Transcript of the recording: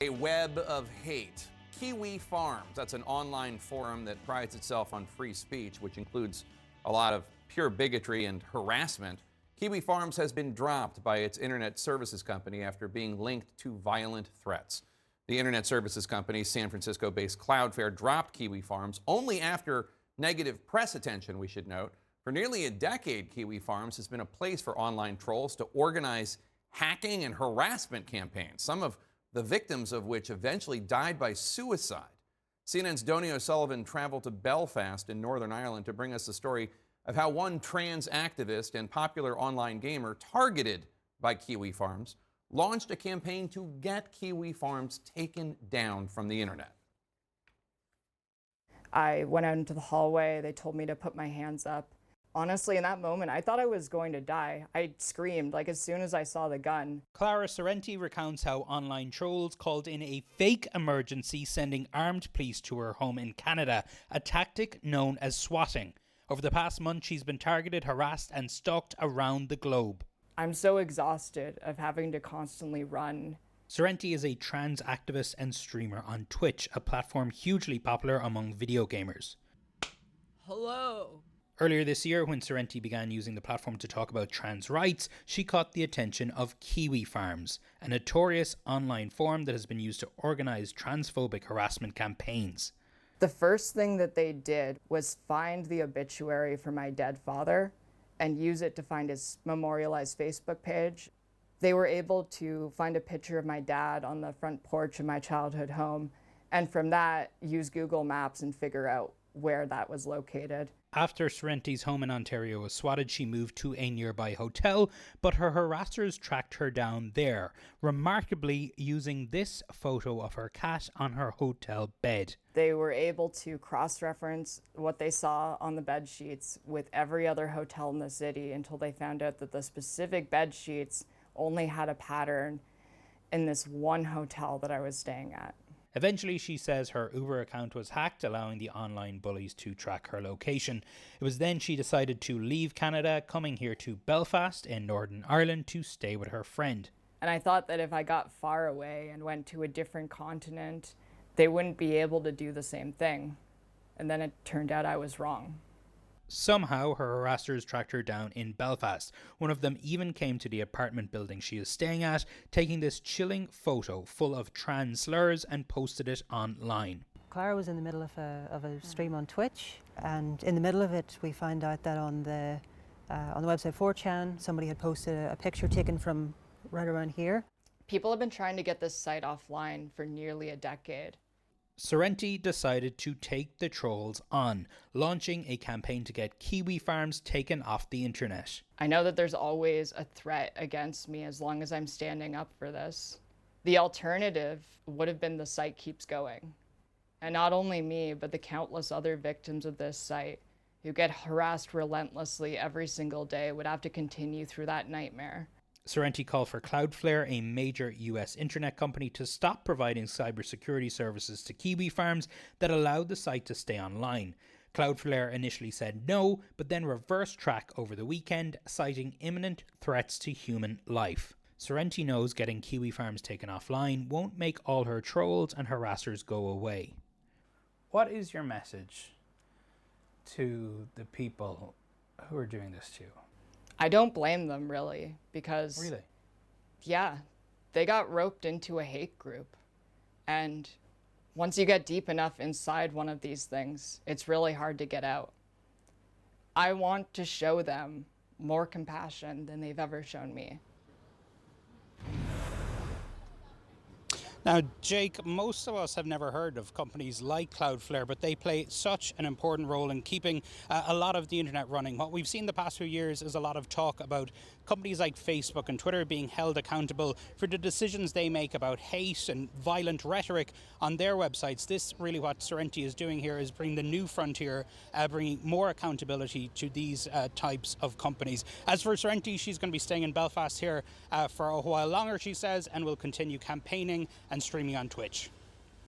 A web of hate. Kiwi Farms, that's an online forum that prides itself on free speech, which includes a lot of pure bigotry and harassment. Kiwi Farms has been dropped by its internet services company after being linked to violent threats. The internet services company, San Francisco-based Cloudflare, dropped Kiwi Farms only after negative press attention, we should note. For nearly a decade, Kiwi Farms has been a place for online trolls to organize hacking and harassment campaigns, some of the victims of which eventually died by suicide. CNN's Donie O'Sullivan traveled to Belfast in Northern Ireland to bring us the story of how one trans activist and popular online gamer targeted by Kiwi Farms launched a campaign to get Kiwi Farms taken down from the internet. I went out into the hallway. They told me to put my hands up. Honestly, in that moment, I thought I was going to die. I screamed, like, as soon as I saw the gun. Clara Sorrenti recounts how online trolls called in a fake emergency, sending armed police to her home in Canada, a tactic known as swatting. Over the past month, she's been targeted, harassed, and stalked around the globe. I'm so exhausted of having to constantly run. Sorrenti is a trans activist and streamer on Twitch, a platform hugely popular among video gamers. Hello. Earlier this year, when Sorrenti began using the platform to talk about trans rights, she caught the attention of Kiwi Farms, a notorious online forum that has been used to organize transphobic harassment campaigns. The first thing that they did was find the obituary for my dead father and use it to find his memorialized Facebook page. They were able to find a picture of my dad on the front porch of my childhood home, and from that, use Google Maps and figure out where that was located. After Sorrenti's home in Ontario was swatted, she moved to a nearby hotel, but her harassers tracked her down there, remarkably using this photo of her cat on her hotel bed. They were able to cross-reference what they saw on the bed sheets with every other hotel in the city until they found out that the specific bed sheets only had a pattern in this one hotel that I was staying at. Eventually, she says her Uber account was hacked, allowing the online bullies to track her location. It was then she decided to leave Canada, coming here to Belfast in Northern Ireland to stay with her friend. And I thought that if I got far away and went to a different continent, they wouldn't be able to do the same thing. And then it turned out I was wrong. Somehow, her harassers tracked her down in Belfast. One of them even came to the apartment building she is staying at, taking this chilling photo full of trans slurs and posted it online. Clara was in the middle of a stream on Twitch, and in the middle of it we found out that on the website 4chan somebody had posted a picture taken from right around here. People have been trying to get this site offline for nearly a decade. Sorrenti decided to take the trolls on, launching a campaign to get Kiwi Farms taken off the internet. I know that there's always a threat against me as long as I'm standing up for this. The alternative would have been the site keeps going. And not only me, but the countless other victims of this site who get harassed relentlessly every single day would have to continue through that nightmare. Sorrenti called for Cloudflare, a major US internet company, to stop providing cybersecurity services to Kiwi Farms that allowed the site to stay online. Cloudflare initially said no, but then reversed track over the weekend, citing imminent threats to human life. Sorrenti knows getting Kiwi Farms taken offline won't make all her trolls and harassers go away. What is your message to the people who are doing this to you? I don't blame them, really, because... Really? Yeah, they got roped into a hate group. And once you get deep enough inside one of these things, it's really hard to get out. I want to show them more compassion than they've ever shown me. Now, Jake, most of us have never heard of companies like Cloudflare, but they play such an important role in keeping a lot of the internet running. What we've seen the past few years is a lot of talk about companies like Facebook and Twitter being held accountable for the decisions they make about hate and violent rhetoric on their websites. This really what Sorrenti is doing here is bringing the new frontier, bringing more accountability to these types of companies. As for Sorrenti, she's going to be staying in Belfast here for a while longer, she says, and will continue campaigning and streaming on Twitch.